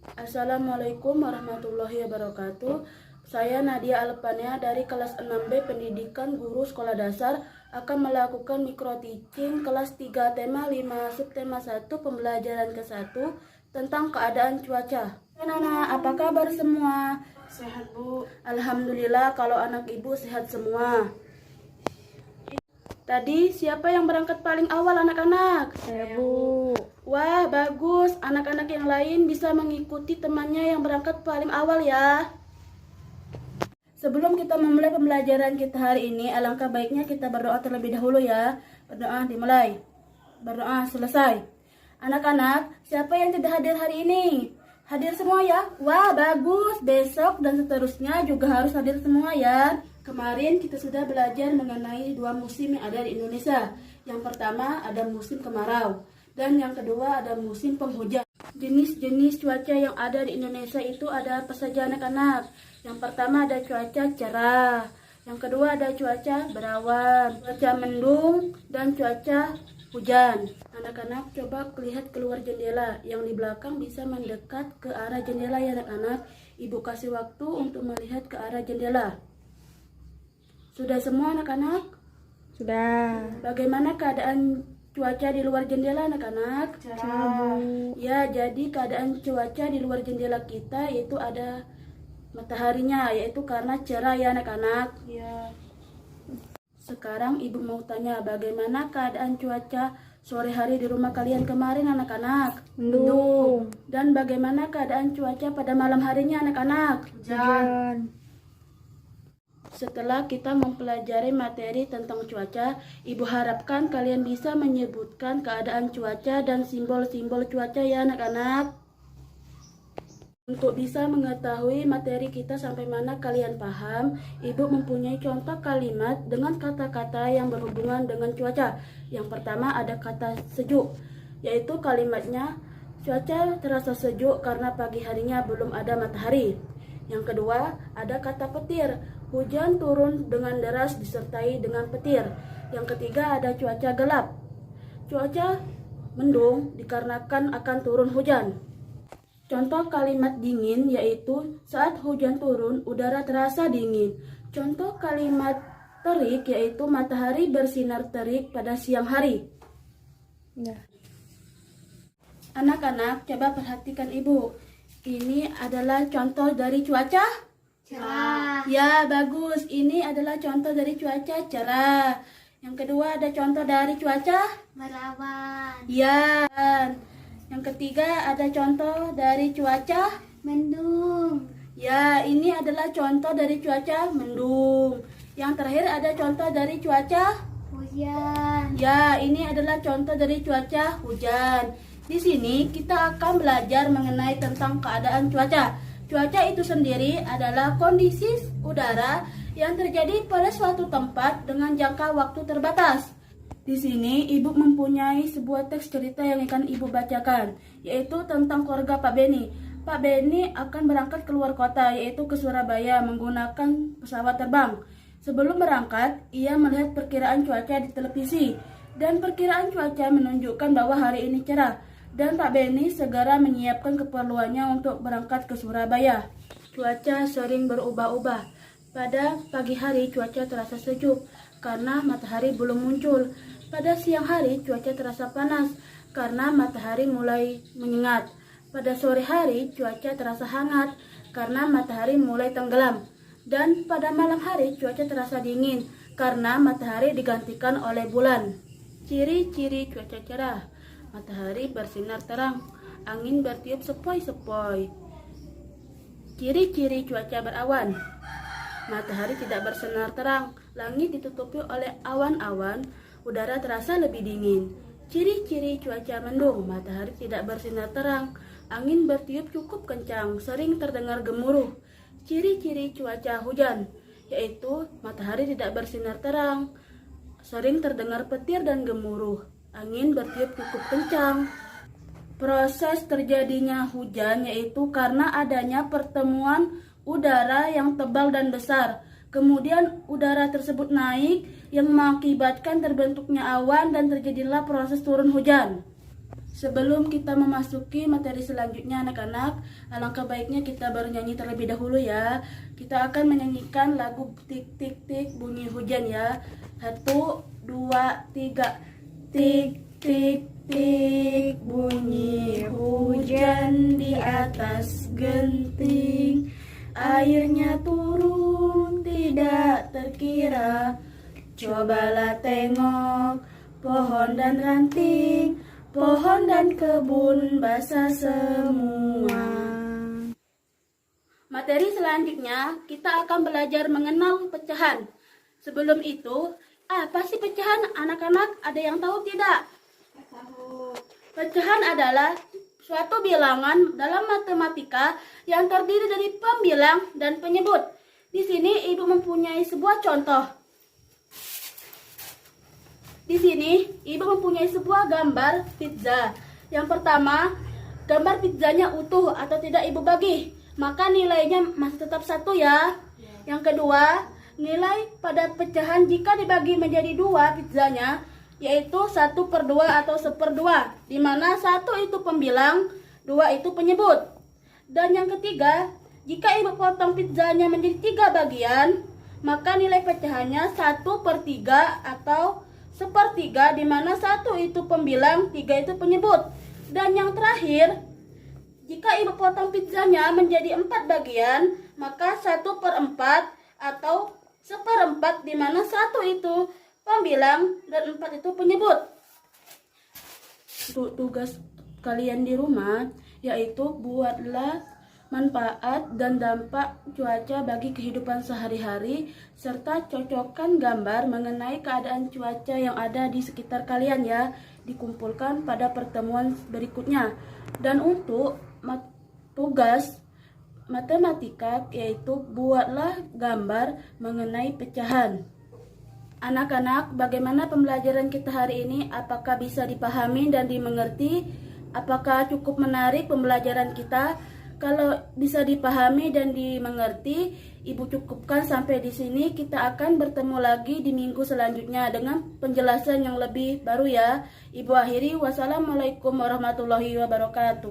Assalamualaikum warahmatullahi wabarakatuh. Saya Nadia Alpania dari kelas 6B Pendidikan Guru Sekolah Dasar akan melakukan micro teaching kelas 3 tema 5 subtema 1 pembelajaran ke-1 tentang keadaan cuaca. Anak-anak, apa kabar semua? Sehat, Bu. Alhamdulillah kalau anak ibu sehat semua. Tadi siapa yang berangkat paling awal anak-anak? Saya, Bu. Wah, bagus. Anak-anak yang lain bisa mengikuti temannya yang berangkat paling awal ya. Sebelum kita memulai pembelajaran kita hari ini, alangkah baiknya kita berdoa terlebih dahulu ya. Berdoa dimulai. Berdoa selesai. Anak-anak, siapa yang tidak hadir hari ini? Hadir semua ya? Wah, bagus. Besok dan seterusnya juga harus hadir semua ya. Kemarin kita sudah belajar mengenai dua musim yang ada di Indonesia. Yang pertama ada musim kemarau. Dan yang kedua ada musim penghujan. Jenis-jenis cuaca yang ada di Indonesia itu ada apa saja anak-anak? Yang pertama ada cuaca cerah. Yang kedua ada cuaca berawan, cuaca mendung, dan cuaca hujan. Anak-anak coba lihat keluar jendela. Yang di belakang bisa mendekat ke arah jendela ya anak-anak. Ibu kasih waktu untuk melihat ke arah jendela. Sudah semua anak-anak? Sudah. Bagaimana keadaan cuaca di luar jendela anak-anak? Cerah. Ya, jadi keadaan cuaca di luar jendela kita itu ada mataharinya, yaitu karena cerah ya anak-anak. Ya. Sekarang ibu mau tanya, bagaimana keadaan cuaca sore hari di rumah kalian kemarin anak-anak? Mendung. Dan bagaimana keadaan cuaca pada malam harinya anak-anak? Hujan. Setelah kita mempelajari materi tentang cuaca, ibu harapkan kalian bisa menyebutkan keadaan cuaca dan simbol-simbol cuaca ya anak-anak. Untuk bisa mengetahui materi kita sampai mana kalian paham, ibu mempunyai contoh kalimat dengan kata-kata yang berhubungan dengan cuaca. Yang pertama ada kata sejuk, yaitu kalimatnya cuaca terasa sejuk karena pagi harinya belum ada matahari. Yang kedua ada kata petir, hujan turun dengan deras disertai dengan petir. Yang ketiga ada cuaca gelap, cuaca mendung dikarenakan akan turun hujan. Contoh kalimat dingin yaitu saat hujan turun udara terasa dingin. Contoh kalimat terik yaitu matahari bersinar terik pada siang hari. Ya. Anak-anak coba perhatikan ibu. Ini adalah contoh dari cuaca Cerah. ya, bagus. Ini adalah contoh dari cuaca cerah. Yang kedua ada contoh dari cuaca Berawan. ya. Yang ketiga ada contoh dari cuaca Mendung. ya. Ini adalah contoh dari cuaca mendung. Yang terakhir ada contoh dari cuaca Hujan. ya. Ini adalah contoh dari cuaca hujan. Di sini kita akan belajar mengenai tentang keadaan cuaca. Cuaca itu sendiri adalah kondisi udara yang terjadi pada suatu tempat dengan jangka waktu terbatas. Di sini ibu mempunyai sebuah teks cerita yang akan ibu bacakan, yaitu tentang keluarga Pak Beni. Pak Beni akan berangkat keluar kota, yaitu ke Surabaya menggunakan pesawat terbang. Sebelum berangkat, ia melihat perkiraan cuaca di televisi, dan perkiraan cuaca menunjukkan bahwa hari ini cerah. Dan Pak Beni segera menyiapkan keperluannya untuk berangkat ke Surabaya. Cuaca sering berubah-ubah. Pada pagi hari cuaca terasa sejuk karena matahari belum muncul. Pada siang hari cuaca terasa panas karena matahari mulai menyengat. Pada sore hari cuaca terasa hangat karena matahari mulai tenggelam. Dan pada malam hari cuaca terasa dingin karena matahari digantikan oleh bulan. Ciri-ciri cuaca cerah. Matahari bersinar terang, angin bertiup sepoi-sepoi. Ciri-ciri cuaca berawan. Matahari tidak bersinar terang, langit ditutupi oleh awan-awan, udara terasa lebih dingin. Ciri-ciri cuaca mendung. Matahari tidak bersinar terang, angin bertiup cukup kencang, sering terdengar gemuruh. Ciri-ciri cuaca hujan, yaitu matahari tidak bersinar terang, sering terdengar petir dan gemuruh. Angin bertiup cukup kencang. Proses terjadinya hujan yaitu karena adanya pertemuan udara yang tebal dan besar. Kemudian udara tersebut naik yang mengakibatkan terbentuknya awan dan terjadilah proses turun hujan. Sebelum kita memasuki materi selanjutnya anak-anak, alangkah baiknya kita bernyanyi terlebih dahulu ya. Kita akan menyanyikan lagu tik tik tik bunyi hujan ya. 1, 2, 3. Tik tik tik bunyi hujan di atas genting. Airnya turun tidak terkira. Cobalah tengok pohon dan ranting, pohon dan kebun basah semua. Materi selanjutnya kita akan belajar mengenal pecahan. Sebelum itu, apa sih pecahan? Anak-anak ada yang tahu tidak? Pecahan adalah suatu bilangan dalam matematika yang terdiri dari pembilang dan penyebut. Di sini ibu mempunyai sebuah contoh. Di sini ibu mempunyai sebuah gambar pizza. Yang pertama, gambar pizzanya utuh atau tidak ibu bagi, maka nilainya masih tetap 1 ya. Yang kedua, nilai pada pecahan jika dibagi menjadi 2 pizzanya, yaitu 1/2 atau 1/2, di mana 1 itu pembilang, 2 itu penyebut. Dan yang ketiga, jika ibu potong pizzanya menjadi 3 bagian, maka nilai pecahannya 1/3 atau 1/3, di mana 1 itu pembilang, 3 itu penyebut. Dan yang terakhir, jika ibu potong pizzanya menjadi 4 bagian, maka 1/4 atau 1/4, di mana 1 itu pembilang dan 4 itu penyebut. Tugas kalian di rumah yaitu buatlah manfaat dan dampak cuaca bagi kehidupan sehari-hari, serta cocokkan gambar mengenai keadaan cuaca yang ada di sekitar kalian ya. Dikumpulkan pada pertemuan berikutnya. Dan untuk tugas matematika yaitu buatlah gambar mengenai pecahan. Anak-anak, bagaimana pembelajaran kita hari ini? Apakah bisa dipahami dan dimengerti? Apakah cukup menarik pembelajaran kita? Kalau bisa dipahami dan dimengerti, ibu cukupkan sampai di sini. Kita akan bertemu lagi di minggu selanjutnya dengan penjelasan yang lebih baru ya. Ibu akhiri, wassalamualaikum warahmatullahi wabarakatuh.